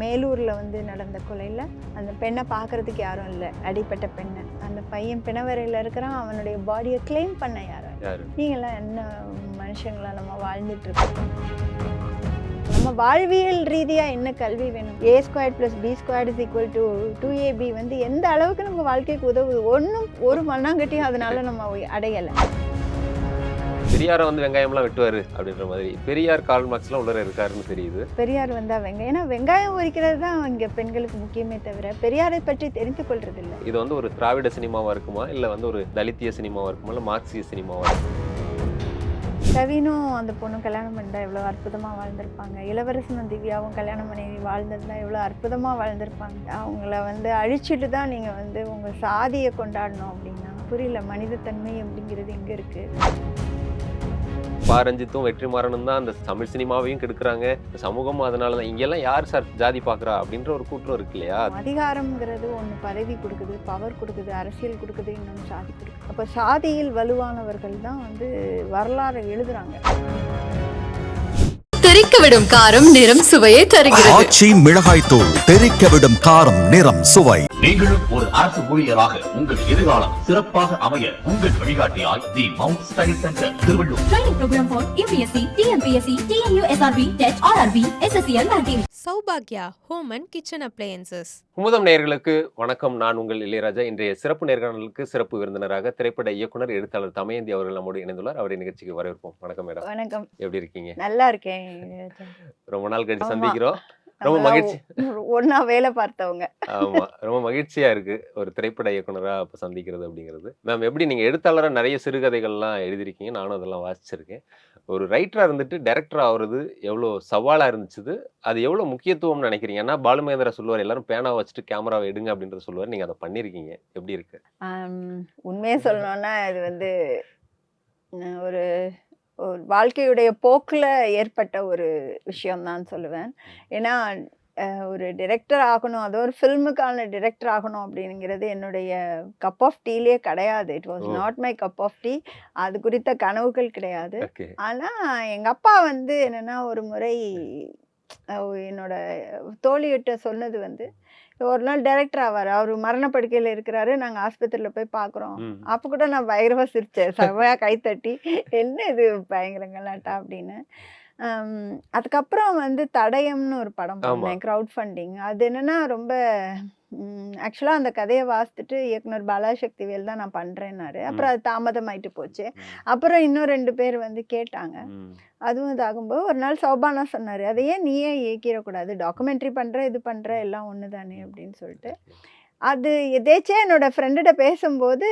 மேலூரில் வந்து நடந்த கொலையில் அந்த பெண்ணை பார்க்குறதுக்கு யாரும் இல்லை, அடிப்பட்ட பெண்ணை. அந்த பையன் பிணவரையில் இருக்கிறான், அவனுடைய பாடியை கிளைம் பண்ண யாரும். நீங்களாம் என்ன மனுஷங்களா நம்ம வாழ்ந்துட்டுருக்கோம்? நம்ம வாழ்வியல் ரீதியாக என்ன கல்வி வேணும்? A² + B² = 2AB வந்து எந்த அளவுக்கு நம்ம வாழ்க்கைக்கு உதவுது? ஒன்றும் ஒரு மண்ணாங்கட்டியும் அதனால நம்ம அடையலை. பெரியாரை வந்து வெங்காயம்லாம் வெட்டுவார் அப்படின்ற மாதிரி பெரியார் கார்ல் மார்க்ஸ்லாம் உள்ளர இருக்காருன்னு தெரியுது. பெரியார் வந்தால் வெங்காயம், ஏன்னா வெங்காயம் உரிக்கிறது தான் இங்கே பெண்களுக்கு முக்கியமே தவிர பெரியாரை பற்றி தெரிந்து கொள்றது இல்லை. இது வந்து ஒரு திராவிட சினிமாவாக இருக்குமா, இல்லை வந்து ஒரு தலித்திய சினிமாவாக இருக்குமா, இல்லை மார்க்சிய சினிமாவாக இருக்குமா? கவினும் அந்த பொண்ணும் கல்யாணம் பண்ணிட்டா எவ்வளோ அற்புதமாக வாழ்ந்திருப்பாங்க. இளவரசனும் திவ்யாவும் கல்யாணம் பண்ணி வாழ்ந்திருந்தா எவ்வளோ அற்புதமாக வாழ்ந்திருப்பாங்க. அவங்கள வந்து அழிச்சிட்டு தான் நீங்கள் வந்து உங்கள் சாதியை கொண்டாடணும் அப்படின்னா புரியல. மனிதத்தன்மை அப்படிங்கிறது எங்கே இருக்குது? பாரஞ்சித்தும் வெற்றிமாறனும் தான் அந்த தமிழ் சினிமாவையும் கெடுக்கிறாங்க, சமூகமும். அதனால தான் இங்கெல்லாம் யார் சார் ஜாதி பார்க்குறா அப்படின்ற ஒரு கூட்டம் இருக்கு இல்லையா? அதிகாரம்ங்கிறது ஒன்று பதவி கொடுக்குது, பவர் கொடுக்குது, அரசியல் கொடுக்குது, இன்னொன்று சாதி கொடுக்குது. அப்போ சாதியில் வலுவானவர்கள் தான் வந்து வரலாறு எழுதுறாங்க. தெறிக்க விடும் காரம் நிறம் சுவையை தருகிறது. ஆச்சி மிளகாய் தூள் தெறிக்க விடும் காரம் நிறம் சுவை. நீங்களும் ஒரு அரசு ஊழியராக உங்கள் எதிர்காலம் சிறப்பாக அமைய உங்கள் வழிகாட்டியாய் the mount study centre Tiruvallur. Training program for UPSC, TNPSC, TNU, SRB, TET, RRB, SSCL banking. Saubhagya home and kitchen appliances. Kumudam நேயர்களுக்கு வணக்கம். நான் உங்கள் இளையராஜா. இன்றைய சிறப்பு நேர்காணலுக்கு சிறப்பு விருந்தினராக திரைப்பட இயக்குனர் எழுத்தாளர் தமயந்தி அவர்கள் நம்மோடு இணைந்துள்ளார். அவரை நிகழ்ச்சிக்கு வரவேற்போம். வணக்கம் மேடம். வணக்கம். எப்படி இருக்கீங்க? நல்லா இருக்கேன். ரொம்ப நாள் கழிச்சு சந்திக்கிறோம். ரொம்ப மகிழ்ச்சி. ஒன்னா வேலை பார்த்தவங்க. ஆமா, ரொம்ப மகிழ்ச்சியா இருக்கு ஒரு திரைப்பட இயக்குனரா இப்ப சந்திக்கிறது அப்படிங்கிறது. மேம், எப்படி நீங்க எழுத்தாளரா நிறைய சிறுகதைகள்லாம் எழுதிருக்கீங்க, நானும் அதெல்லாம் வாசிச்சிருக்கேன். ஒரு ரைட்டரா இருந்துட்டு டைரக்டர் ஆகுறது எவ்வளவு சவாலா இருந்துச்சு, அது எவ்வளவு முக்கியத்துவம்னு நினைக்கிறீங்க? ஏன்னா பாலுமகேந்திரா சொல்லுவார், எல்லாரும் பேனாவை வச்சுட்டு கேமராவை எடுங்க அப்படின்றத சொல்லுவார். நீங்க அதை பண்ணிருக்கீங்க, எப்படி இருக்கு? உண்மையை சொல்லணும்னா இது வந்து ஒரு வாழ்க்கையுடைய போக்கில் ஏற்பட்ட ஒரு விஷயம்தான் சொல்லுவேன். ஏன்னா ஒரு டிரெக்டர் ஆகணும், அது ஒரு ஃபில்முக்கான டிரெக்டர் ஆகணும் அப்படிங்கிறது என்னுடைய கப் ஆஃப் டீலே கிடையாது. It was not my cup of tea. அது குறித்த கனவுகள் கிடையாது. ஆனால் எங்கள் அப்பா வந்து என்னென்னா ஒரு முறை என்னோட தோழிகிட்ட சொன்னது வந்து, ஒரு நாள் டைரக்டர் ஆவார், அவர் மரணப்படுக்கையில் இருக்கிறாரு, நாங்கள் ஆஸ்பத்திரியில் போய் பார்க்குறோம். அப்போ கூட நான் பயங்கரமாக சிரித்தேன், செவ்வாயாக கைத்தட்டி, என்ன இது பயங்கரங்களாட்டா அப்படின்னு. அதுக்கப்புறம் வந்து தடயம்னு ஒரு படம் பண்ணேன், க்ரௌட் ஃபண்டிங். அது என்னென்னா ரொம்ப ஆக்சுவலாக அந்த கதையை வாசித்துட்டு இயக்குனர் பாலாசக்திவேல் தான் நான் பண்ணுறேன்னாரு. அப்புறம் அது தாமதமாயிட்டு போச்சு. அப்புறம் இன்னும் 2 பேர் வந்து கேட்டாங்க. அதுவும் இதாகும்போது ஒரு நாள் சௌபானா சொன்னார், அதை ஏன் நீயே இயக்கிடக்கூடாது, டாக்குமெண்ட்ரி பண்ணுற இது பண்ணுற எல்லாம் ஒன்று தானே அப்படின்னு சொல்லிட்டு. அது எதேச்சியாக என்னோட ஃப்ரெண்டுகிட்ட பேசும்போது,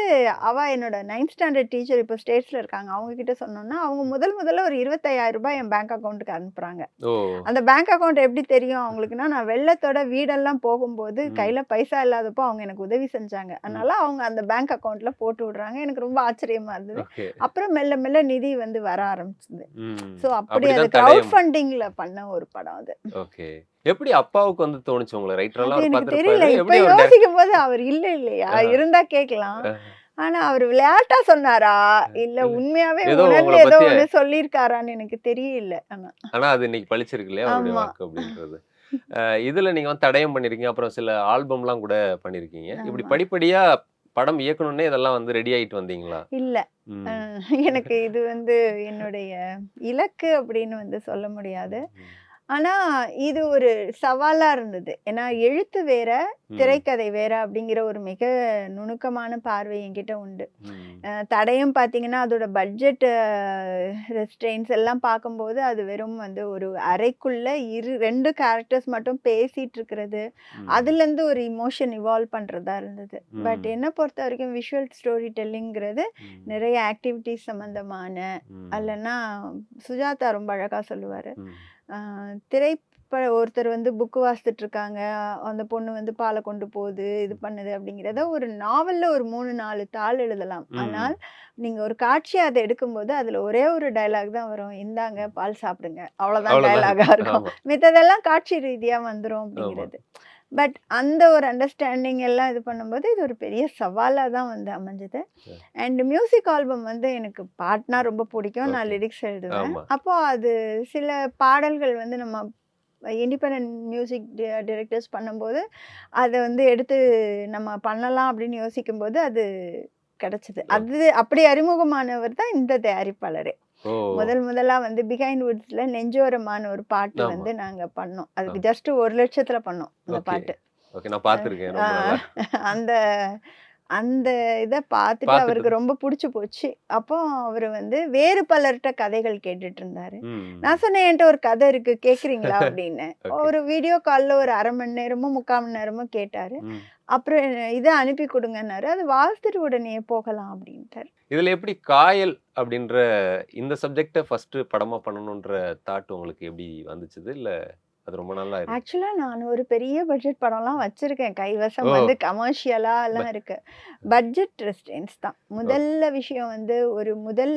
அவள் என்னோட 9th ஸ்டாண்டர்ட் டீச்சர், இப்போ ஸ்டேட்ஸில் இருக்காங்க, அவங்கக்கிட்ட சொன்னோன்னா அவங்க முதல்ல ஒரு 25,000 ரூபாய் என் பேங்க் அக்கௌண்ட்டுக்கு அனுப்புகிறாங்க. அந்த பேங்க் அக்கௌண்ட் எப்படி தெரியும் அவங்களுக்குன்னா, நான் வெள்ளத்தோட வீடெல்லாம் போகும்போது கையில் பைசா இல்லாதப்போ அவங்க எனக்கு உதவி செஞ்சாங்க. அதனால அவங்க அந்த பேங்க் அக்கௌண்ட்டில் போட்டு விடுறாங்க. எனக்கு ரொம்ப ஆச்சரியமாக இருந்தது. அப்புறம் மெல்ல மெல்ல நிதி வந்து வர ஆரம்பிச்சது. ஸோ அப்படி அது க்ரௌட் ஃபண்டிங்கில் பண்ண ஒரு படம் அது. ஓகே. எப்படி அப்பாவுக்கு வந்து தோணுச்சு உங்களை ரைட்டரெல்லாம் எனக்கு தெரியல. இப்ப யோசிக்கும் போது அவர் இல்லையா, இருந்தா கேட்கலாம். ஆனா அவர் விளையாட்டா சொன்னாரா இல்ல உண்மையாவே உணர்ந்து ஏதோ ஒண்ணு சொல்லியிருக்காரான்னு எனக்கு தெரியல. ஆனா அது இன்னைக்கு பழிச்சிருக்கு இல்லையா அவருடைய வாக்கு அப்படின்றது. இதுல நீங்க வந்து தடயம் பண்ணிருக்கீங்க, அப்புறம் சில ஆல்பம்லாம் கூட பண்ணிருக்கீங்க. இப்படி படிப்படியா படம் இயக்கணும்னே இதெல்லாம் வந்து ரெடி ஆயிட்டு வந்தீங்களா? இல்ல, எனக்கு இது வந்து என்னுடைய இலக்கு அப்படின்னு வந்து சொல்ல முடியாது. ஆனா இது ஒரு சவாலா இருந்தது. ஏன்னா எழுத்து வேற, திரைக்கதை வேற அப்படிங்கிற ஒரு மிக நுணுக்கமான பார்வை என்கிட்ட உண்டு. தடயம் பார்த்தீங்கன்னா அதோட பட்ஜெட் ரெஸ்ட்ரெயின்ஸ் எல்லாம் பார்க்கும்போது அது வெறும் வந்து ஒரு அறைக்குள்ள 2 கேரக்டர்ஸ் மட்டும் பேசிட்டு இருக்கிறது, அதுலேருந்து ஒரு இமோஷன் இவால்வ் பண்ணுறதா இருந்தது. பட் என்னை பொறுத்த வரைக்கும் விஷுவல் ஸ்டோரி டெல்லிங்கிறது நிறைய ஆக்டிவிட்டிஸ் சம்மந்தமான, அல்லன்னா சுஜாதா ரொம்ப அழகாக சொல்லுவார், ஒருத்தர் வந்து புக்கு வாசித்துட்டு இருக்காங்க, அந்த பொண்ணு வந்து பாலை கொண்டு போகுது, இது பண்ணுது அப்படிங்கிறத ஒரு நாவலில் ஒரு 3-4 தாள் எழுதலாம். ஆனால் நீங்கள் ஒரு காட்சியை அதை எடுக்கும்போது அதில் ஒரே ஒரு டைலாக் தான் வரும், இந்தாங்க பால் சாப்பிடுங்க, அவ்வளோதான் டைலாகாக இருக்கும். மித்ததெல்லாம் காட்சி ரீதியாக வந்துடும் அப்படிங்கிறது. பட் அந்த ஒரு அண்டர்ஸ்டாண்டிங் எல்லாம் இது பண்ணும்போது இது ஒரு பெரிய சவாலாக தான் வந்து அமைஞ்சது. அண்ட் மியூசிக் ஆல்பம் வந்து எனக்கு பாட்னா ரொம்ப பிடிக்கும், நான் லிரிக்ஸ் எழுதுவேன். அப்போது அது சில பாடல்கள் வந்து நம்ம இண்டிபெண்டன்ட் மியூசிக் டைரக்டர்ஸ் பண்ணும்போது அதை வந்து எடுத்து நம்ம பண்ணலாம் அப்படின்னு யோசிக்கும்போது அது கிடைச்சது. அது அப்படி அறிமுகமானவர் தான் இந்த தயாரிப்பாளரே. ஓ! முதலா வந்து பிஹைண்ட் வுட்ஸ்ல நெஞ்சோரமான ஒரு பாட்டு ஆமா. வந்து நாங்க பண்ணோம். ஆ. அதுக்கு ஜஸ்ட் 1,00,000த்துல பண்ணோம் அந்த ஓகே. பாட்டு. ஓகே. நான் பார்த்துருக்கேன். ரொம்ப ஆ, நல்லா அந்த அந்த இத பார்த்துட்டு பார்த்துட்டு அவருக்கு ரொம்ப புடிச்சு போச்சு. அப்போ அவரு வந்து வேறு பலர்ட்ட கதைகள் கேட்டுட்டு இருந்தாரு. ம். நான் சொன்னேன், "என்ட்ட ஒரு கதை இருக்கு கேட்குறீங்களா?" அப்படின்னு. ஓகே. ஒரு வீடியோ கால்ல ஒரு 1/2 மணி நேரமோ, 3/4 மணி நேரமோ கேட்டாரு. ம். அப்புறம் இத அனுப்பி குடுங்கன்னாரு. அது வாசித்துட்டு உடனே போகலாம் அப்படின்ட்டாரு. இதுல எப்படி காயல் அப்படின்ற இந்த சப்ஜெக்ட்ட ஃபர்ஸ்ட் படமா பண்ணணுன்ற தாட் உங்களுக்கு எப்படி வந்துச்சுது? இல்ல அது ரொம்ப நாளா இருக்கு? ஆக்சுவலா நான் ஒரு பெரிய பட்ஜெட் படம்லாம் வச்சிருக்கேன். கைவசம் ஓ! வந்து கமர்ஷியலா எல்லாம் ப இருக்கு. பட்ஜெட் ரெஸ்ட்ரெயின்ட்ஸ் தான். ஓ! முதல்ல விஷயம் வந்து ஒரு முதல்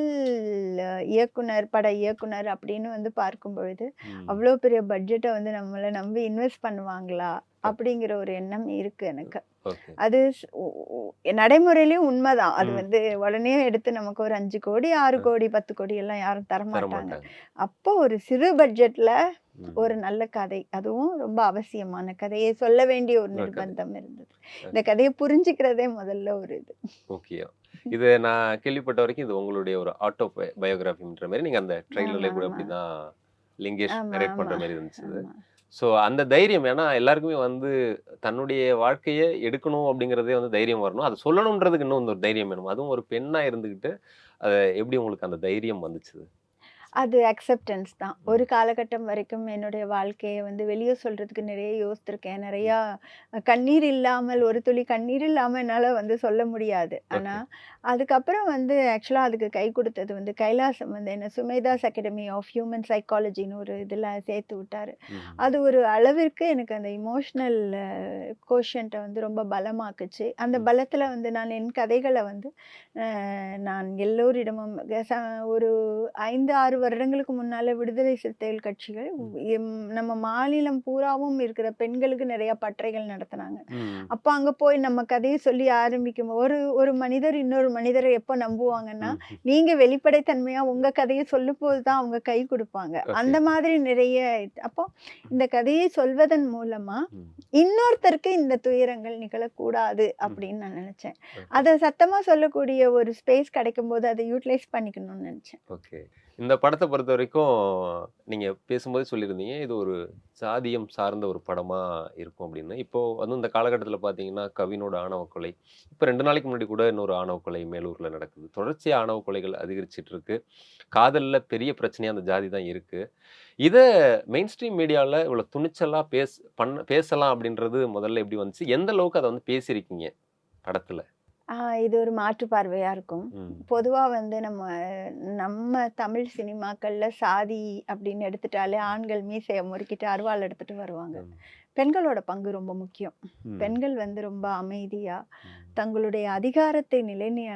பட இயக்குனர் அப்படின்னு வந்து பார்க்கும் பொழுது, ம். அவ்ளோ பெரிய பட்ஜெட்ட வந்து நம்மள நம்பி இன்வெஸ்ட் பண்ணுவாங்களா? அப்படிங்கிற ஒரு எண்ணம் இருக்கு எனக்கு. ஓகே. அது ஸ் உ உ நடைமுறையிலயும் உண்மதான். அது ம். வந்து உடனே எடுத்து நமக்கு ஒரு 5 கோடி, 6 அ. கோடி, 10 கோடி எல்லாம் யாரும் தரமாட்டாங்க. தரமாட்டாங்க. அப்போ ஒரு சிறு பட்ஜெட்ல ம். ஒரு நல்ல கதை. அதுவும் ரொம்ப அவசியமான கதையை சொல்ல வேண்டிய ஒரு ஒரு கதை. நிர்பந்தம் இருந்தது. இந்த ஓகே. கதைய புரிஞ்சுக்கிறதே முதல்ல ஒரு இது. முக்கியம். இது நான் கேள்விப்பட்ட வரைக்கும் இது உங்களுடைய ஒரு ஆட்டோ பயோகிராஃபின்ற மாரி நீங்க அந்த ட்ரெய்லர்ல ஆமா, கூட ஆமா. அப்படிதான் லிங்கேஷ் ஆமா, நரேட் பண்ற ஆமா. மாரி இருந்துச்சு. ஆமா. ஸோ அந்த தைரியம் ஏன்னா எல்லாருக்குமே வந்து தன்னுடைய வாழ்க்கைய எடுக்கணும் அப்படிங்கிறதே வந்து தைரியம் வரணும். அத சொல்லணும்ன்றதுக்கு இன்னும் ஒரு தைரியம் வேணும். அதுவும் ஒரு பெண்ணா இருந்துகிட்டு, எப்படி உங்களுக்கு அந்த தைரியம் வந்துச்சு? அது அக்செப்டன்ஸ் தான். ம். ஒரு காலகட்டம் வரைக்கும் என்னுடைய வாழ்க்கைய வந்து வெளிய சொல்றதுக்கு நிறைய யோசித்திருக்கேன். ம். நிறையா கண்ணீர் இல்லாமல் ஒரு துளி கண்ணீர் இல்லாம என்னால வந்து சொல்ல முடியாது. ஆனா, ஓகே. அதுக்கப்புறம் வந்து ஆக்சுவலா அதுக்கு கை குடுத்தது வந்து கைலாசம் வந்து என்ன சுமேதாஸ் அகாடமி ஆஃப் ஹியூமன் சைக்காலஜின்னு ஒரு இதுல சேர்த்து விட்டாரு. ம். அது ஒரு அளவிற்கு எனக்கு அந்த எமோஷனல் கோஷன்ட்ட வந்து ரொம்ப பலமாக்குச்சு. அந்த ம். பலத்துல வந்து நான் என் கதைகள வந்து நான் எல்லோரிடமும் ஒரு 5, 6 வருடங்களுக்கு முன்னால விடுதலை சிறுத்தைகள் கட்சிகள் ம். நம்ம மாநிலம் பூராவும் இருக்கிற பெண்களுக்கு நிறைய பட்டறைகள் நடத்துனாங்க. ம். அப்ப அங்க போய் நம்ம கதைய சொல்லி ஆரம்பிக்கும் ஒரு ஒரு மனிதர் இன்னொரு மனிதரை எப்ப நம்புவாங்கன்னா, ம். நீங்க வெளிப்படைத்தன்மையா உங்க கதைய சொல்லும்போது தான் அவங்க கை குடுப்பாங்க. ஓகே. அந்த மாதிரி நிறைய அப்போ இந்த கதையை சொல்வதன் மூலமா ம். இன்னொருத்தருக்கு இந்த துயரங்கள் நிகழக்கூடாது அப்படின்னு நான் நினைச்சேன். ஓகே. அத சத்தமா சொல்லக்கூடிய ஒரு ஸ்பேஸ் கிடைக்கும்போது அதை யூட்டிலைஸ் பண்ணிக்கணும்னு நினைச்சேன். ஓகே. இந்த படத்த பொறுத்தவரைக்கும் நீங்க பேசும்போதே சொல்லியிருந்தீங்க, இது ஒரு சாதியம் சார்ந்த ஒரு படமா இருக்கும் அப்படின்னு. இப்போ வந்து இந்த காலகட்டத்தில பார்த்தீங்கன்னா, கவினோட ஆணவ கொலை. இப்ப 2 நாளைக்கு முன்னாடி கூட இன்னொரு ஆணவ கொலை மேலூர்ல நடக்குது. தொடர்ச்சியா ஆணவ கொலைகள் அதிகரிச்சுட்டு இருக்கு. காதல்ல பெரிய பிரச்சனையா அந்த ஜாதி தான் இருக்கு. இத மெயின் ஸ்ட்ரீம் மீடியால இவ்வளோ துணிச்சலா பேசலாம் அப்படின்றது முதல்ல எப்படி வந்துச்சு? எந்த அளவுக்கு அத வந்து பேசியிருக்கீங்க படத்துல? ஆ இது ஒரு மாற்று பார்வையா இருக்கும். ம். பொதுவா வந்து நம்ம நம்ம தமிழ் சினிமாக்கள்ல சாதி அப்படின்னு எடுத்துட்டாலே ஆண்கள் மீசைய முறுக்கிட்டு அருவாள் எடுத்துட்டு வருவாங்க. ம். பெண்களோட பங்கு ரொம்ப முக்கியம். ம். பெண்கள் வந்து ரொம்ப அமைதியா, ம். தங்களுடைய அதிகாரத்தை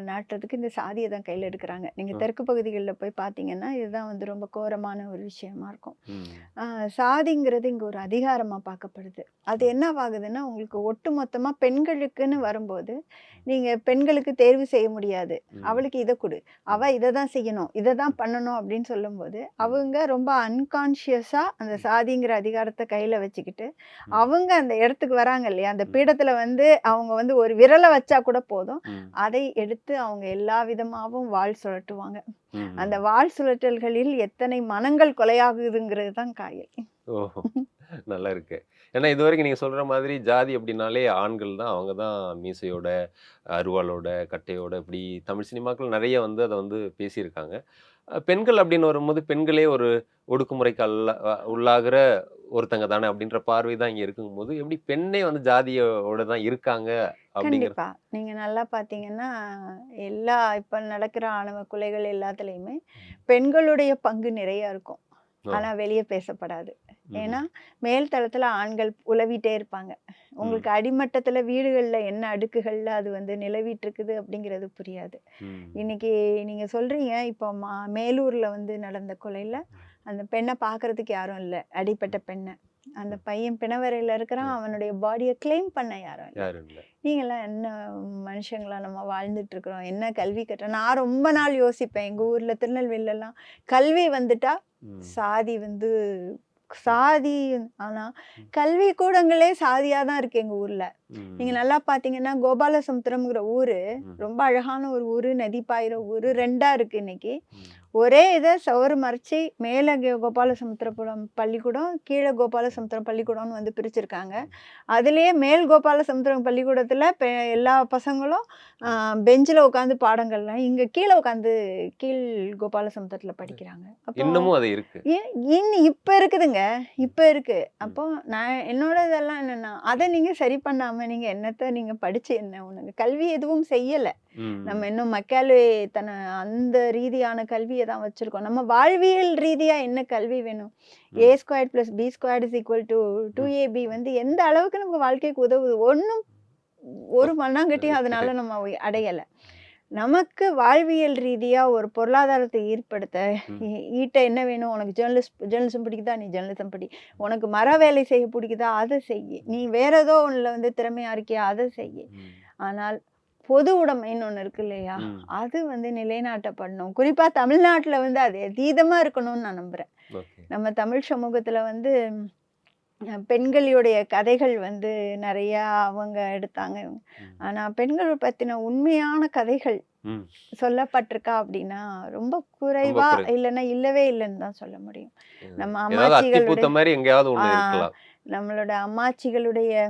நாட்டுறதுக்கு இந்த சாதிய தான் கையில எடுக்குறாங்க. நீங்க ம். தெற்கு பகுதிகள்ல போய் பார்த்தீங்கன்னா, இதுதான் வந்து ரொம்ப கோரமான ஒரு விஷயமா இருக்கும். ம். சாதிங்கிறது இங்க ஒரு அதிகாரமா பார்க்கப்படுது. அது என்னவாகுதுன்னா, உங்களுக்கு ஒட்டுமொத்தமா பெண்களுக்குன்னு வரும்போது, நீங்க பெண்களுக்கு தேர்வு செய்ய முடியாது. ம். அவளுக்கு இத குடு. அவ இத தான் செய்யணும். இத தான் பண்ணணும் அப்படின்னு சொல்லும்போது, அவங்க ரொம்ப அன்கான்ஷியஸா அந்த சாதிங்கிற அதிகாரத்த கையில வச்சுக்கிட்டு, ம். அவங்க அந்த இடத்துக்கு வராங்க இல்லையா? அந்த ம். பீடத்துல வந்து அவங்க வந்து ஒரு விரல வச்சா கூட போதும். ம். அதை எடுத்து அவங்க எல்லா விதமாவும் வாள் சுழட்டுவாங்க. ம். அந்த வாள் சுழற்றல்களில் எத்தனை மனங்கள் கொலையாகுதுங்கிறது தான் காயல். ஓஹோ! நல்லா இருக்கு. ஏன்னா இதுவரைக்கும் நீங்க சொல்ற மாதிரி ஜாதி அப்படின்னாலே ஆண்கள் தான். அவங்க தான் மீசையோட, அருவாளோட, கட்டையோட இப்படி தமிழ் சினிமாக்கள் நெறைய வந்து அத வந்து பேசியிருக்காங்க. பெண்கள் அப்படின்னு வரும்போது, பெண்களே ஒரு ஒடுக்குமுறைக்கு உள்ளாகுற ஒருத்தங்க தானே அப்படின்ற பார்வை தான் இங்க இருக்குங்கும்போது, எப்படி பெண்ணே வந்து ஜாதியோட தான் இருக்காங்க அப்படிங்கிற கண்டிப்பா. நீங்க நல்லா பார்த்தீங்கன்னா, இப்ப நடக்கிற ஆணவ கொலைகள் எல்லாத்துலயுமே பெண்களுடைய பங்கு நிறைய இருக்கும். ஓ! ஆனா வெளிய பேசப்படாது. ம். ஏன்னா, மேல் தளத்துல ஆண்கள் உலவிட்டே இருப்பாங்க. ம். உங்களுக்கு அடிமட்டத்துல வீடுகள்ல என்ன அடுக்குகள்ல அது வந்து நிலவிட்டு இருக்குது அப்படிங்கிறது புரியாது. ம். இன்னைக்கு நீங்க சொல்றீங்க, இப்போ மேலூர்ல வந்து நடந்த கொலையில, அந்த பெண்ண பார்க்கறதுக்கு யாரும் இல்ல. அடிபட்ட பெண்ண. அந்த பையன் பிணவறையில இருக்கிறான். ம். அவனுடைய பாடிய கிளைம் பண்ண யாரும் இல்ல. யாரும் இல்ல. நீங்கலாம் என்ன மனுஷங்களா நம்ம வாழ்ந்துட்டு இருக்கிறோம்? என்ன கல்வி கற்றோம்? நான் ரொம்ப நாள் யோசிப்பேன். எங்க ஊர்ல திருநெல்வேலிலலாம் கல்வி வந்துட்டா ம். சாதி வந்து சாதி. ஆனா கல்வி கூடங்களே சாதியா தான் இருக்கு எங்க ஊர்ல. நீங்க நல்லா பாத்தீங்கன்னா கோபாலசமுத்திரம்ங்கிற ஊரு ரொம்ப அழகான ஒரு ஊரு, நதி பாயிற ஊரு, 2ஆ இருக்கு இன்னைக்கு. ஒரே இதை சவறு மறைச்சி மேலே கோபாலசமுத்திரபுரம் பள்ளிக்கூடம், கீழே கோபாலசமுத்திரம் பள்ளிக்கூடம்னு வந்து பிரிச்சிருக்காங்க. அதுலேயே மேல் கோபாலசமுத்திரம் பள்ளிக்கூடத்தில் எல்லா பசங்களும் பெஞ்சில் உட்காந்து பாடங்கள்லாம், இங்கே கீழே உட்காந்து கீழ் கோபாலசமுத்திரத்தில் படிக்கிறாங்க. இன்னமும் அது இருக்கு. இன்னும் இப்போ இருக்குதுங்க, இப்போ இருக்கு. அப்போ நான் என்னோட இதெல்லாம் என்னென்னா, அதை நீங்கள் சரி பண்ணாமல் நீங்கள் என்னத்தை நீங்கள் படித்து என்ன ஒன்று கல்வி எதுவும் செய்யலை. நம்ம இன்னும் மக்காலே அந்த ரீதியான கல்வியை தான் வச்சிருக்கோம். நம்ம வாழ்வியல் ரீதியா என்ன கல்வி வேணும்? A² + B² = 2AB வந்து எந்த அளவுக்கு நமக்கு வாழ்க்கைக்கு உதவுது? ஒரு மண்ணாங்கட்டியும் அதனால நம்ம அடையலை. நமக்கு வாழ்வியல் ரீதியா ஒரு பொருளாதாரத்தை ஈடுபடுத்த ஈட்ட என்ன வேணும்? உனக்கு ஜேர்னலிசம் பிடிக்குதா, நீ ஜேர்னலிசம் படி. உனக்கு மர வேலை செய்ய பிடிக்குதா, அதை செய். நீ வேற ஏதோ ஒன்றில் வந்து திறமையா இருக்கியா, அதை செய். ஆனால் பொது உடைமைன்னு ஒன்று இருக்கு இல்லையா, அது வந்து நிலைநாட்டப்படணும். குறிப்பா தமிழ்நாட்டுல வந்து அது அதீதமா இருக்கணும்னு நான் நம்புறேன். நம்ம தமிழ் சமூகத்துல வந்து பெண்களுடைய கதைகள் வந்து நிறையா அவங்க எடுத்தாங்க. ஆனா பெண்கள் பத்தின உண்மையான கதைகள் சொல்லப்பட்டிருக்கா அப்படின்னா ரொம்ப குறைவா, இல்லைன்னா இல்லவே இல்லைன்னு தான் சொல்ல முடியும். நம்ம அம்மாச்சிகளுடைய நம்மளோட அம்மாச்சிகளுடைய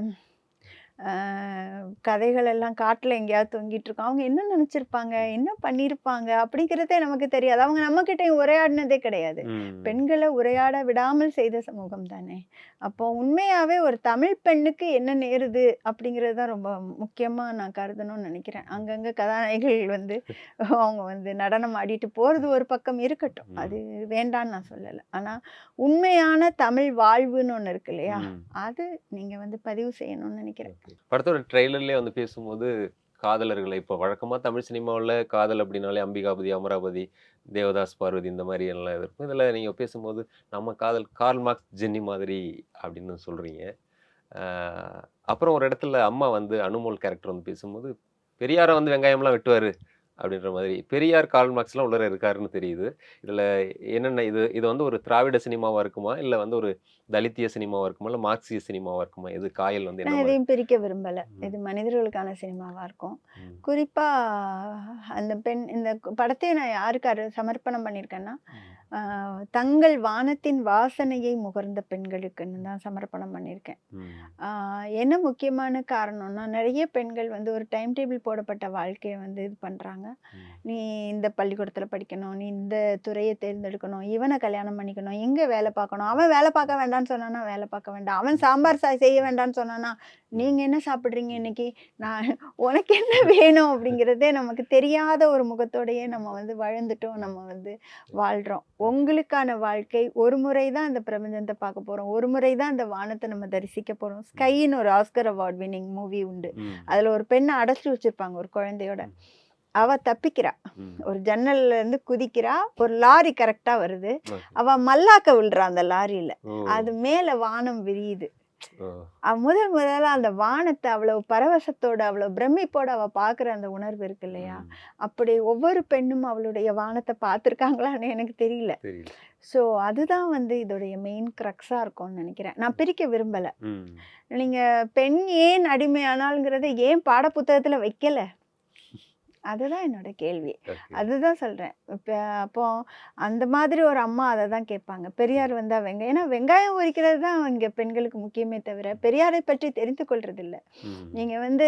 கதைகள் எல்லாம் காட்டில் எங்கேயாவது தொங்கிட்டு இருக்கோம். அவங்க என்ன நினைச்சிருப்பாங்க, என்ன பண்ணியிருப்பாங்க அப்படிங்கிறதே நமக்கு தெரியாது. அவங்க நம்மக்கிட்டையும் உரையாடினதே கிடையாது. பெண்களை உரையாட விடாமல் செய்த சமூகம் தானே. அப்போ உண்மையாவே ஒரு தமிழ் பெண்ணுக்கு என்ன நேருது அப்படிங்கிறது தான் ரொம்ப முக்கியமா நான் கருதணும்னு நினைக்கிறேன். அங்கங்க கதாநாயகிகள் வந்து அவங்க வந்து நடனம் ஆடிட்டு போறது ஒரு பக்கம் இருக்கட்டும், அது வேண்டான்னு நான் சொல்லலை. ஆனா உண்மையான தமிழ் வாழ்வுன்னு ஒன்று இருக்கு இல்லையா, அது நீங்க வந்து பதிவு செய்யணும்னு நினைக்கிறேன். படத்தோட ட்ரெய்லர்லேயே வந்து பேசும்போது காதலர்களை இப்போ வழக்கமாக தமிழ் சினிமாவில் காதல் அப்படின்னாலே அம்பிகாபதி, அமராவதி, தேவதாஸ், பார்வதி இந்த மாதிரி எல்லாம் இருக்கும். இதில் நீங்கள் பேசும்போது நம்ம காதல் கார்ல் மார்க்ஸ், ஜென்னி மாதிரி அப்படின்னு சொல்கிறீங்க. அப்புறம் ஒரு இடத்துல அம்மா வந்து அனுமோல் கேரக்டர் வந்து பேசும்போது பெரியாரை வந்து வெங்காயம்லாம் வெட்டுவார் அப்படின்ற மாதிரி பெரியார், கார்ல் மார்க்ஸ்லாம் உள்ளர இருக்காருன்னு தெரியுது. இதில் என்னென்ன இது வந்து ஒரு திராவிட சினிமாவாக இருக்குமா, இல்லை வந்து ஒரு தலித்திய சினிமாவாக இருக்குமா, இல்லை மார்க்சிய சினிமாவாக இருக்குமா? இது காயல் வந்து நான் எதையும் பிரிக்க விரும்பலை. இது மனிதர்களுக்கான சினிமாவாக இருக்கும். குறிப்பாக அந்த பெண், இந்த படத்தை நான் யாருக்கு சமர்ப்பணம் பண்ணியிருக்கேன்னா, தங்கள் வானத்தின் வாசனையை முகர்ந்த பெண்களுக்குன்னு தான் சமர்ப்பணம் பண்ணியிருக்கேன். என்ன முக்கியமான காரணம்னா, நிறைய பெண்கள் வந்து ஒரு டைம் டேபிள் போடப்பட்ட வாழ்க்கையை வந்து இது பண்ணுறாங்க. நீ இந்த பள்ளிக்கூடத்தில் படிக்கணும், நீ இந்த துறையை தேர்ந்தெடுக்கணும், இவனை கல்யாணம் பண்ணிக்கணும், எங்கே வேலை பார்க்கணும், அவன் வேலை பார்க்க வேண்டான்னு சொன்னானா வேலை பார்க்க வேண்டாம், அவன் சாம்பார் செய்ய வேண்டான்னு சொன்னானா நீங்கள் என்ன சாப்பிட்றீங்க இன்னைக்கு, நான் உனக்கு என்ன வேணும் அப்படிங்கிறதே நமக்கு தெரியாத ஒரு முகத்தோடையே நம்ம வந்து வாழ்ந்துட்டோம், நம்ம வந்து வாழ்கிறோம். உங்களுக்கான வாழ்க்கை ஒரு முறை தான் அந்த பிரபஞ்சத்தை பார்க்க போகிறோம், ஒரு முறை தான் அந்த வானத்தை நம்ம தரிசிக்க போகிறோம். ஸ்கைன்னு ஒரு ஆஸ்கர் அவார்ட் வின்னிங் மூவி உண்டு. அதில் ஒரு பெண்ணை அடைச்சி வச்சுருப்பாங்க ஒரு குழந்தையோட. அவ தப்பிக்கிறா, ஒரு ஜன்னல்ல இருந்து குதிக்கிறா, ஒரு லாரி கரெக்டா வருது, அவ மல்லாக்க விழுறா அந்த லாரியில, அது மேல வானம் விரியுது. முதல்ல அந்த வானத்தை அவ்வளவு பரவசத்தோட அவ்வளவு பிரமிப்போட அவ பாக்குற அந்த உணர்வு இருக்கு இல்லையா, அப்படி ஒவ்வொரு பெண்ணும் அவளுடைய வானத்தை பார்த்துருக்காங்களான்னு எனக்கு தெரியல. ஸோ அதுதான் வந்து இதோடைய மெயின் க்ரக்ஸா இருக்கும்னு நினைக்கிறேன். நான் பிரிக்க விரும்பல. நீங்க பெண் ஏன் அடிமையானாலுங்கிறத ஏன் பாட புத்தகத்துல வைக்கல, அதுதான் என்னோட கேள்வி. அதுதான் சொல்கிறேன். இப்போ அப்போ அந்த மாதிரி ஒரு அம்மா அதை தான் கேட்பாங்க. பெரியார் வந்தால் வெங்காயம், ஏன்னா வெங்காயம் உரிக்கிறது தான் இங்கே பெண்களுக்கு முக்கியமே தவிர பெரியாரை பற்றி தெரிந்து கொள்றதில்ல. நீங்கள் வந்து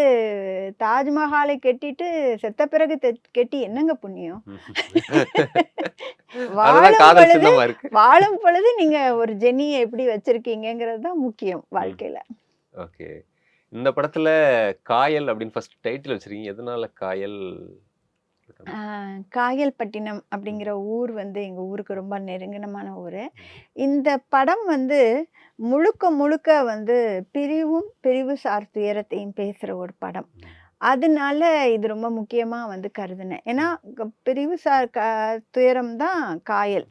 தாஜ்மஹாலை கட்டிட்டு செத்த பிறகு கெட்டி என்னங்க புண்ணியம்? வாழும் பொழுது நீங்கள் ஒரு ஜென்னியை எப்படி வச்சுருக்கீங்கிறது தான் முக்கியம் வாழ்க்கையில். ஓகே, இந்த படத்துல காயல் அப்படின்னு ஃபர்ஸ்ட் டைட்டில் வச்சிருக்கீங்க, எதனால காயல்? காயல்பட்டினம் அப்படிங்கிற ஊர் வந்து எங்கள் ஊருக்கு ரொம்ப நெருங்கினமான ஊர். இந்த படம் வந்து முழுக்க முழுக்க வந்து பிரிவு சார் துயரத்தையும் பேசுகிற ஒரு படம். அதனால இது ரொம்ப முக்கியமாக வந்து கருதுனேன். ஏன்னா பிரிவு சார் துயரம் தான் காயல்.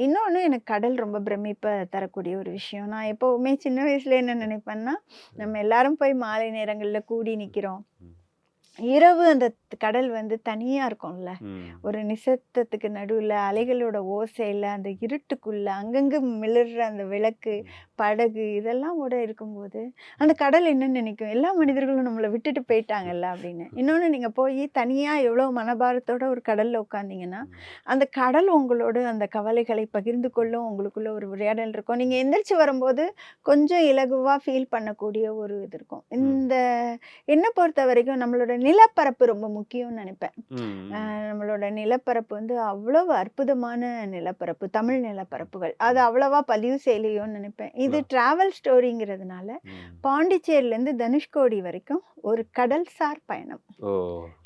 இன்னொன்று எனக்கு கடல் ரொம்ப பிரமிப்பை தரக்கூடிய ஒரு விஷயம். நான் எப்போவுமே சின்ன வயசுல என்ன நினைப்பேன்னா, நம்ம எல்லாரும் போய் மாலை நேரங்களில் கூடி நிற்கிறோம், இரவு அந்த கடல் வந்து தனியா இருக்கும்ல. ம். ஒரு நிசப்தத்துக்கு நடுவுல அலைகளோட ஓசையில, அந்த இருட்டுக்குள்ள அங்கங்க மிளிர்ற அந்த விளக்கு, படகு இதெல்லாம் கூட இருக்கும்போது, அந்த கடல் என்ன நினைக்கும்? எல்லா மனிதர்களும் நம்மள விட்டுட்டு போயிட்டாங்கல்ல அப்படின்னு. இன்னொன்னு நீங்க போய் தனியா எவ்வளோ மனபாரத்தோட ஒரு கடல்ல உட்கார்ந்தீங்கன்னா, அந்த கடல் உங்களோட அந்த கவலைகளை பகிர்ந்து கொள்ளும். உங்களுக்குள்ள ஒரு உரையாடல் இருக்கும். நீங்க எந்திரிச்சு வரும்போது கொஞ்சம் இலகுவா ஃபீல் பண்ணக்கூடிய ஒரு இது இருக்கும். இந்த என்ன பொறுத்தவரைக்கும் நம்மளோட நிலப்பரப்பு ரொம்ப முக்கியம்னு நினைப்பேன். ம். நம்மளோட நிலப்பரப்பு வந்து அவ்வளவு அற்புதமான நிலப்பரப்பு, தமிழ் நிலப்பரப்புகள். அது அவ்வளவா பதிவு செய்யலையோன்னு நினைப்பேன். இது டிராவல் ஸ்டோரிங்கிறதுனால ம். பாண்டிச்சேரியிலேருந்து தனுஷ்கோடி வரைக்கும் ஒரு கடல்சார் பயணம். ஓ!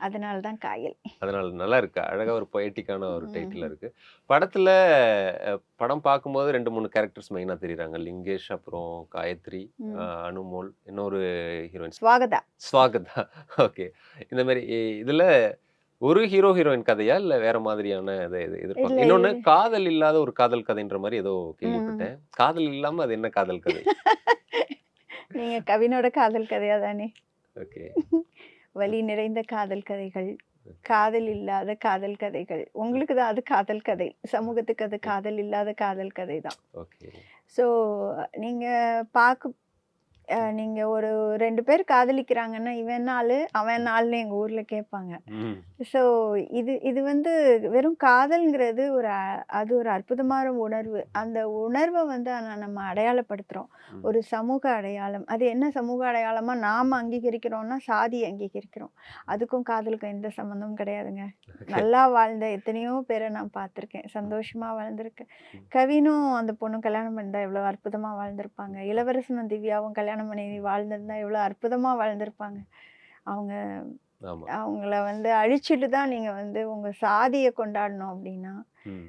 அதனால தான் காயல். அதனால நல்லா இருக்கு. அழகா ஒரு பொயட்டிக்கான ஒரு டைட்டில் ம். இருக்கு. படத்துல படம் பார்க்கும்போது 2, 3 கேரக்டர்ஸ் மெயினா தெரியுறாங்க. லிங்கேஷ், அப்புறம் காயத்ரி, ம். அனுமோல், இன்னொரு ஹீரோயின் ஸ்வாகதா. ஸ்வாகதா. ஓகே. இந்த மாரி இதுல ஒரு ஹீரோ, ஹீரோயின் கதையா? இல்ல வேற மாதிரியான இத எதிர்பார்க்க இல்ல இன்னொன்னு இது காதல் இல்லாத ஒரு காதல் கதைன்ற மாரி ஏதோ ம். கேள்விப்பட்டேன். காதல் இல்லாம அது என்ன காதல் கதை? நீங்க கவினோட காதல் கதையா தானே? ஓகே. வலி நிறைந்த காதல் கதைகள், காதல் இல்லாத காதல் கதைகள். உங்களுக்கு தான் அது காதல் கதை. சமூகத்துக்கு அது காதல் இல்லாத காதல் கதை தான். ஓகே. ஸோ நீங்க பாக்கு நீங்க ஒரு 2 பேர் காதலிக்கிறாங்கன்னா, இவன் நாலு, அவன் நாலுன்னு எங்க ஊர்ல கேட்பாங்க. ம். ஸோ இது இது வந்து வெறும் காதல்ங்கிறது அது ஒரு அற்புதமான உணர்வு. அந்த உணர்வ வந்து ஆனா நம்ம அடையாளப்படுத்துறோம். ம். ஒரு சமூக அடையாளம். அது என்ன சமூக அடையாளமா நாம அங்கீகரிக்கிறோம்னா, சாதி அங்கீகரிக்கிறோம். அதுக்கும் காதலுக்கும் எந்த சம்மந்தமும் கிடையாதுங்க. ஓகே. நல்லா வாழ்ந்த எத்தனையோ பேர நான் பார்த்துருக்கேன். சந்தோஷமா வாழ்ந்திருக்கேன். கவினும் அந்த பொண்ணும் கல்யாணம் பண்ணியிருந்தா எவ்வளோ அற்புதமா வாழ்ந்திருப்பாங்க. இளவரசனும் திவ்யாவும் கல்யாணம் பண்ணி வாழ்ந்திருந்தா எவ்வளோ அற்புதமா வாழ்ந்திருப்பாங்க. அவங்க ஆமா. அவங்கள வந்து அழிச்சிட்டு தான் நீங்க வந்து உங்க சாதிய கொண்டாடணும் அப்படின்னா, ம்.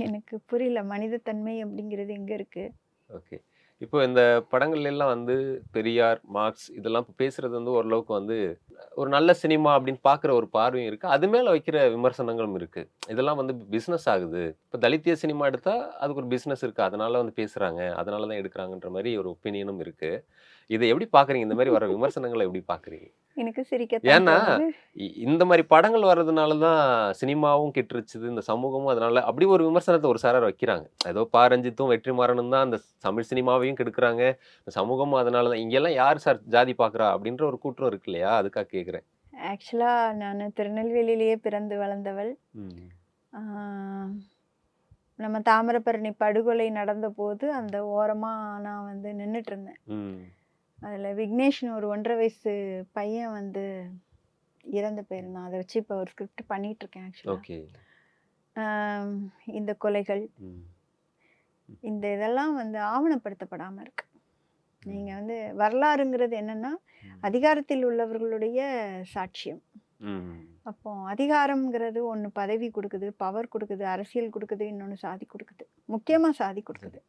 எனக்கு புரியல. மனிதத்தன்மை அப்படிங்கிறது எங்க இருக்கு? ஓகே. இப்போ இந்த படங்கள்ல எல்லாம் வந்து பெரியார், மார்க்ஸ் இதெல்லாம் இப்ப பேசுறது வந்து ஓரளவுக்கு வந்து ஒரு நல்ல சினிமா அப்படின்னு பார்க்குற ஒரு பார்வையும் இருக்கு. அது மேல வைக்கிற விமர்சனங்களும் இருக்கு. இதெல்லாம் வந்து பிசினஸ் ஆகுது. இப்ப தலித்திய சினிமா எடுத்தா அதுக்கு ஒரு பிசினஸ் இருக்கு. அதனால வந்து பேசுறாங்க. அதனால தான் எடுக்குறாங்கன்ற மாரி ஒரு ஒப்பீனியனும் இருக்கு. இத எப்படி பார்க்குறீங்க? இந்த மாரி வர விமர்சனங்கள எப்படி பார்க்குறீங்க? எனக்கு சிரிக்கத்தான் ஏன்னா, தோணுது. இந்த மாரி படங்கள் வர்றதுனால தான் சினிமாவும் கெட்டுருச்சுது. இந்த சமூகமும் அதனால அப்படி ஒரு விமர்சனத்த ஒரு சாரார் வைக்கிறாங்க. ஏதோ பா. ரஞ்சித்தும், வெற்றிமாறனும் தான் அந்த தமிழ் சினிமாவையும் கெடுக்குறாங்க. இந்த சமூகமும் அதனால தான். இங்கெல்லாம் யார் சார் ஜாதி பார்க்குறா? அப்படின்ற ஒரு கூற்றம் இருக்கு இல்லையா? அதுக்காக கேட்கிறேன். ஆக்சுவலா நானு திருநெல்வேலியிலேயே பிறந்து வளர்ந்தவள். ம். ஆ, நம்ம தாமிரபரணி படுகொலை நடந்தபோது அந்த ஓரமா நான் வந்து நின்னுட்டு இருந்தேன். ம். அதுல விக்னேஷ்னு ஒரு 1.5 வயசு பையன் வந்து இறந்து போயிருந்தான். அத வச்சு இப்போ ஒரு ஸ்கிரிப்ட் பண்ணிட்டு இருக்கேன் ஆக்சுவலா. ஓகே. இந்த கொலைகள், ம். இந்த இதெல்லாம் வந்து ஆவணப்படுத்தப்படாம இருக்கு. நீங்க ம். வந்து வரலாறுங்கிறது என்னன்னா, ம். அதிகாரத்தில் உள்ளவர்களுடைய சாட்சியம். ம். அப்போ அதிகாரம்ங்கிறது ஒண்ணு பதவி குடுக்குது, பவர் குடுக்குது, அரசியல் குடுக்குது, இன்னொன்னு சாதி குடுக்குது. முக்கியமா சாதி குடுக்குது.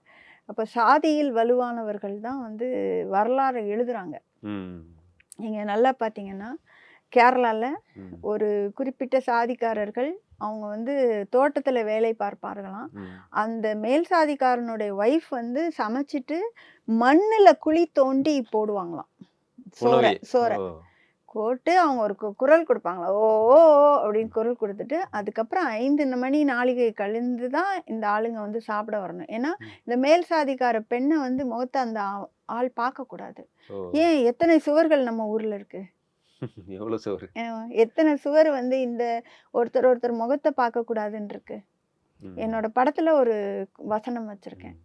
அப்ப சாதியில் வலுவானவர்கள் தான் வந்து வரலாறு எழுதுறாங்க. ம். நீங்க நல்லா பார்த்தீங்கன்னா, கேரளால ம். ஒரு குறிப்பிட்ட சாதிக்காரர்கள் அவங்க வந்து தோட்டத்துல வேலை பார்ப்பார்களாம். ம். அந்த மேல் சாதிக்காரனுடைய ஒய்ஃப் வந்து சமைச்சிட்டு மண்ணுல குழி தோண்டி போடுவாங்களாம். உணவே. சோற ஓ! போட்டு அவங்க ஒரு குரல் குடுப்பாங்களாம். ஓ! ஓ! ஓ! அப்படின்னு குரல் குடுத்துட்டு, அதுக்கப்புறம் 5 மணி நாழிகை கழிந்து தான் இந்த ஆளுங்க வந்து சாப்பிட வரணும். ஏன்னா, ம். இந்த மேல் சாதிக்கார பெண்ண வந்து முகத்த அந்த ஆள் பார்க்கக்கூடாது. ஓ! ஏன் எத்தனை சுவர்கள் நம்ம ஊர்ல இருக்கு? எவ்வளோ சோறு? எத்தனை சுவர் வந்து இந்த ஒருத்தர் முகத்த பார்க்கக்கூடாதுன்னு இருக்கு. ம். என்னோட படத்துல ஒரு வசனம் வச்சிருக்கேன். ம்.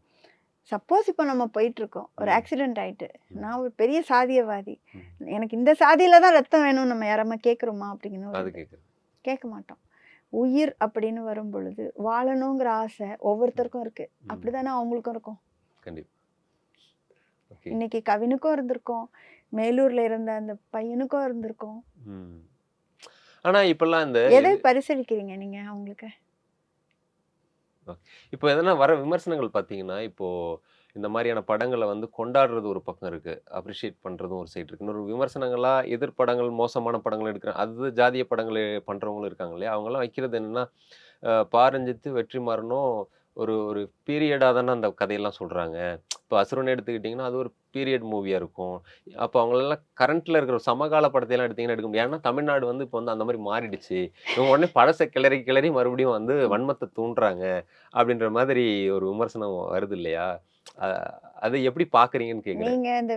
சப்போஸ் இப்போ நம்ம போயிட்டுருக்கோம். ஒரு ம். ஆக்சிடென்ட் ஆயிட்டு. ம். நான் ஒரு பெரிய சாதியவாதி. ம். எனக்கு இந்த சாதியில தான் ரத்தம் வேணும்னு நம்ம யாராம கேட்குறோமா? அப்படின்னு ஒரு அது இது. கேட்குறேன். கேட்க மாட்டோம். உயிர் அப்படின்னு வரும்பொழுது, வாழணுங்கிற ஆசை ஒவ்வொருத்தருக்கும் இருக்கு. ம். அப்படிதானே அவங்களுக்கும் இருக்கும். கண்டிப்பா. ஓகே. இன்னைக்கு கவினுக்கும் இருந்திருக்கும். மேலூர்ல இருந்த அந்த பையனுக்கும் இருந்திருக்கும். ம். ஆனா இப்பல்லாம் இந்த எதை பரிசளிக்கிறீங்க நீங்க அவங்களுக்கு? இப்போ எதனா வர விமர்சனங்கள் பார்த்தீங்கன்னா, இப்போ இந்த மாரியான படங்கள வந்து கொண்டாடுறது ஒரு பக்கம் இருக்கு. அப்ரிஷியேட் பண்றதும் ஒரு சைடு இருக்கு. இன்னொரு விமர்சனங்களா எதிர் படங்கள், மோசமான படங்கள் எடுக்கிறேன். அது ஜாதிய படங்கள் பண்றவங்களும் இருக்காங்க இல்லையா? அவங்கலாம் வைக்கிறது என்னன்னா, பா. ரஞ்சித், வெற்றிமாறனும் ஒரு ஒரு பீரியடா தானே அந்த கதையெல்லாம் சொல்றாங்க. இப்போ அசுரன் எடுத்துக்கிட்டிங்கன்னா, அது ஒரு பீரியட் மூவியாக இருக்கும். அப்போ அவங்களெல்லாம் கரண்ட்டில் இருக்கிற சமகால படத்தையெல்லாம் எடுத்தீங்கன்னா எடுக்க முடியாது. ஏன்னா தமிழ்நாடு வந்து இப்போ வந்து அந்த மாதிரி மாறிடுச்சு. இவங்க உடனே பழசை கிளறி கிளறி மறுபடியும் வந்து வன்மத்தை தூண்டுறாங்க அப்படின்ற மாதிரி ஒரு விமர்சனம் வருது இல்லையா? அதை எப்படி பார்க்குறீங்கன்னு கேட்குறேன். நீங்க இந்த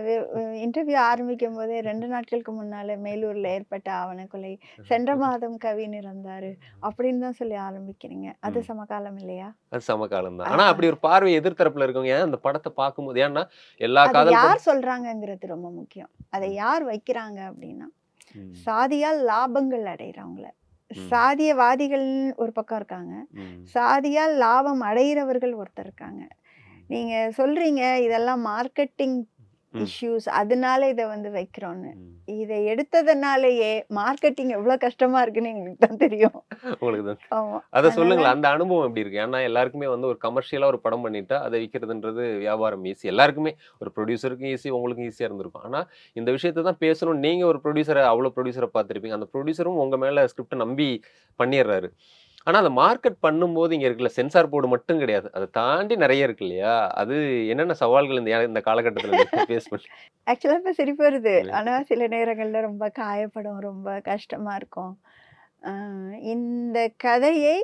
இன்டர்வியூ ஆரம்பிக்கும் போதே 2 நாட்களுக்கு முன்னால மேலூர்ல ஏற்பட்ட ஆவண கொலை, சென்ற மாதம் கவின் இறந்தாரு அப்படின்னு தான் சொல்லி ஆரம்பிக்கிறீங்க. அது சமகாலம் இல்லையா? அது சமகாலம் தான். ஆனா அப்படி ஒரு பார்வை எதிர்த்தரப்புல இருக்கவங்க ஏன் அந்த படத்தை பார்க்கும்போது, ஏன்னா எல்லா அது காதல் யார் சொல்றாங்கங்கிறது ரொம்ப முக்கியம். அதை யார் வைக்கிறாங்க அப்படின்னா, சாதியால் லாபங்கள் அடைகிறவங்கள, சாதியவாதிகள் ஒரு பக்கம் இருக்காங்க, சாதியால் லாபம் அடைகிறவர்கள் ஒருத்தர் இருக்காங்க. நீங்க சொல்றீங்க இதெல்லாம் மார்க்கெட்டிங் இஷ்யூஸ், அதனால இதை வந்து வைக்கிறோன்னு. இதை எடுத்ததுனாலயே மார்க்கெட்டிங் எவ்வளவு கஷ்டமா இருக்குன்னு எங்களுக்கு தான் தெரியும். உங்களுக்கு தான். ஆமா. அதை சொல்லுங்களேன், அந்த அனுபவம் எப்படி இருக்கு? ஏன்னா எல்லாருக்குமே வந்து ஒரு கமர்ஷியலா ஒரு படம் பண்ணிட்டா அதை விற்கிறதுன்றது வியாபாரம் ஈஸி. எல்லாருக்குமே, ஒரு ப்ரொடியூசருக்கும் ஈஸி, உங்களுக்கும் ஈஸியா இருந்திருக்கும். ஆனா இந்த விஷயத்தை தான் பேசணும். நீங்க ஒரு ப்ரொடியூசரை, அவ்வளவு ப்ரொடியூசரை பார்த்துருப்பீங்க. அந்த ப்ரொடியூசரும் உங்க மேல ஸ்கிரிப்டை நம்பி பண்ணிடுறாரு. ஆனா அதை மார்க்கெட் பண்ணும்போது இங்க இருக்குல்ல, சென்சார் போர்டு மட்டும் கிடையாது, அதை தாண்டி நிறைய இருக்கு இல்லையா? அது என்னென்ன சவால்கள் இந்த காலகட்டத்தில் ஃபேஸ் பண்ணி? ஆக்சுவலா இப்ப சிரிப்பு வருது. ஆனா சில நேரங்கள்ல ரொம்ப காயப்படும், ரொம்ப கஷ்டமா இருக்கும். இந்த கதையை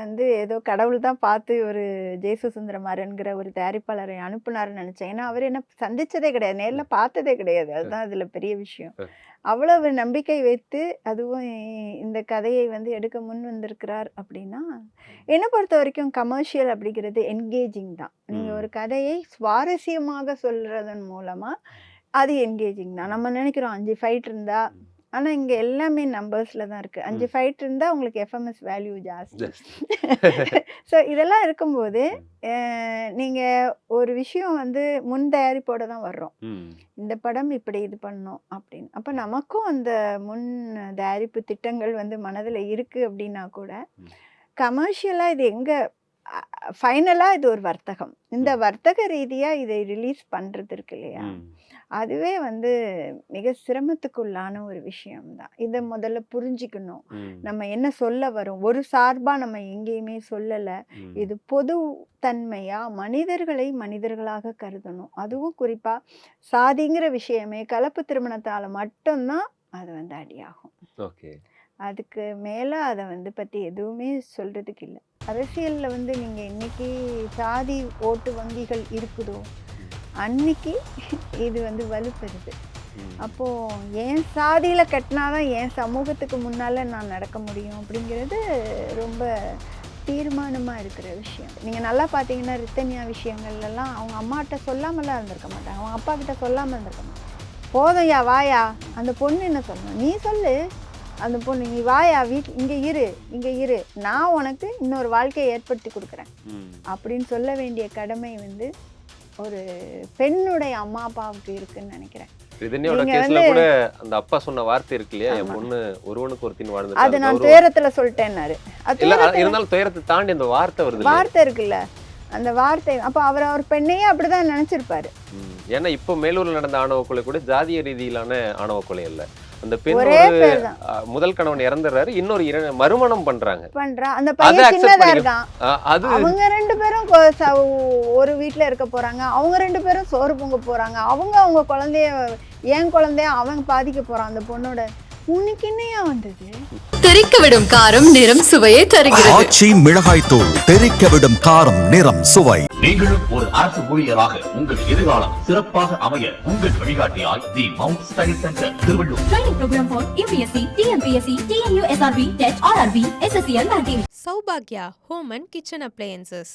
வந்து ஏதோ கடவுள் தான் பார்த்து ஒரு ஜேசு சுந்தரமாறன்கிற ஒரு தயாரிப்பாளரை அனுப்புனாருன்னு நினைச்சேன். ஏன்னா அவர் என்ன சந்திச்சதே கிடையாது, நேர்ல பார்த்ததே கிடையாது. அதுதான் இதுல பெரிய விஷயம். அவ்வளவு நம்பிக்கை வைத்து அதுவும் இந்த கதையை வந்து எடுக்க முன் வந்திருக்கிறார் அப்படின்னா, என்னை பொறுத்த வரைக்கும் கமர்ஷியல் அப்படிங்கிறது என்கேஜிங் தான். நீங்க ஒரு கதையை சுவாரஸ்யமாக சொல்றதன் மூலமா அது என்கேஜிங் தான். நம்ம நினைக்கிறோம் 5 ஃபைட் இருந்தா, ஆனா இங்க எல்லாமே நம்பர்ஸ்ல தான் இருக்கு. 5 ஃபைட் இருந்தா உங்களுக்கு எஃப்எம்எஸ் வேல்யூ ஜாஸ்தி. ஸோ இதெல்லாம் இருக்கும்போது நீங்க ஒரு விஷயம் வந்து முன் தயாரிப்போட தான் வர்றோம். இந்த படம் இப்படி இது பண்ணோம் அப்படின்னு. அப்ப நமக்கும் அந்த முன் தயாரிப்பு திட்டங்கள் வந்து மனதுல இருக்கு அப்படின்னா கூட, கமர்ஷியலா இது எங்க ஃபைனலா இது ஒரு வர்த்தகம். இந்த வர்த்தக ரீதியா இதை ரிலீஸ் பண்றது இருக்கு இல்லையா, அதுவே வந்து மிக சிரமத்துக்குள்ளான ஒரு விஷயம்தான். இதை முதல்ல புரிஞ்சுக்கணும். நம்ம என்ன சொல்ல வரோம், ஒரு சார்பா நம்ம எங்கேயுமே சொல்லல. இது பொது தன்மையா மனிதர்களை மனிதர்களாக கருதணும். அதுவும் குறிப்பா சாதிங்கிற விஷயமே கலப்பு திருமணத்தால மட்டும்தான் அது வந்து அடியாகும். ஓகே. அதுக்கு மேல அதை வந்து பத்தி எதுவுமே சொல்றதுக்கு இல்லை. அரசியல்ல வந்து நீங்க இன்னைக்கு சாதி ஓட்டு வங்கிகள் இருக்குதோ அன்னைக்கு இது வந்து வலுப்பெறுது. அப்போ என் சாதியில கட்டினாதான் என் சமூகத்துக்கு முன்னால நான் நடக்க முடியும் அப்படிங்கிறது ரொம்ப தீர்மானமா இருக்கிற விஷயம். நீங்க நல்லா பாத்தீங்கன்னா ரித்தன்யா விஷயங்கள்லாம் அவங்க அம்மாட்ட சொல்லாமலாம் இருந்திருக்க மாட்டாங்க, அவங்க அப்பா கிட்ட சொல்லாம இருந்திருக்க மாட்டாங்க. போதும்யா வாயா, அந்த பொண்ணு என்ன சொல்லணும், நீ சொல்லு, அந்த பொண்ணு நீ வாயா, இங்க இரு, நான் உனக்கு இன்னொரு வாழ்க்கையை ஏற்படுத்தி கொடுக்குறேன் அப்படின்னு சொல்ல வேண்டிய கடமை வந்து ஒரு பெண்ணுடைய அம்மா அப்பாவுக்கு இருக்குன்னு நினைக்கிறேன். ரிதன்யாவோட கேஸ்ல கூட அந்த அப்பா சொன்ன வார்த்தை இருக்கு இல்லையா, என் பொண்ணு ஒருவனுக்கு ஒருத்தின் வாழ்ந்து, அது நான் துயரத்துல சொல்லிட்டேன்னாரு. இருந்தாலும் துயரத்தை தாண்டி அந்த வார்த்தை இருக்குல்ல, அந்த வார்த்தை அப்ப அவர் பெண்ணையே அப்படிதான் நினைச்சிருப்பாரு. ஏன்னா இப்போ மேலூர்ல நடந்த ஆணவ கொலை கூட ஜாதிய ரீதியிலான ஆணவ கொலை அல்ல. அந்த பெண் முதல் கணவன் இறந்துறாரு, இன்னொரு மறுமணம் பண்றாங்க. அந்த பையன் சின்னதா இருக்கான். அவங்க 2 பேரும் ஒரு வீட்டுல இருக்க போறாங்க, அவங்க 2 பேரும் சோறு பொங்க போறாங்க, அவங்க குழந்தைய, என் குழந்தைய அவன் பாதிக்க போறான். அந்த பொண்ணோட உனக்கு என்னையா வந்தது? தெறிக்க விடும் காரம் நிறம் சுவையை தருகிறது. ஆச்சி மிளகாய் தூள் தெறிக்க விடும் காரம் நிறம் சுவை. நீங்களும் ஒரு அரசு ஊழியராக உங்கள் எதிர்காலம் சிறப்பாக அமைய உங்கள் வழிகாட்டியாய் the mount study centre Tiruvallur. Training program for UPSC, TNPSC, TNU SRB, TET, RRB, SSCL, Banking. Saubhagya Home and Kitchen Appliances.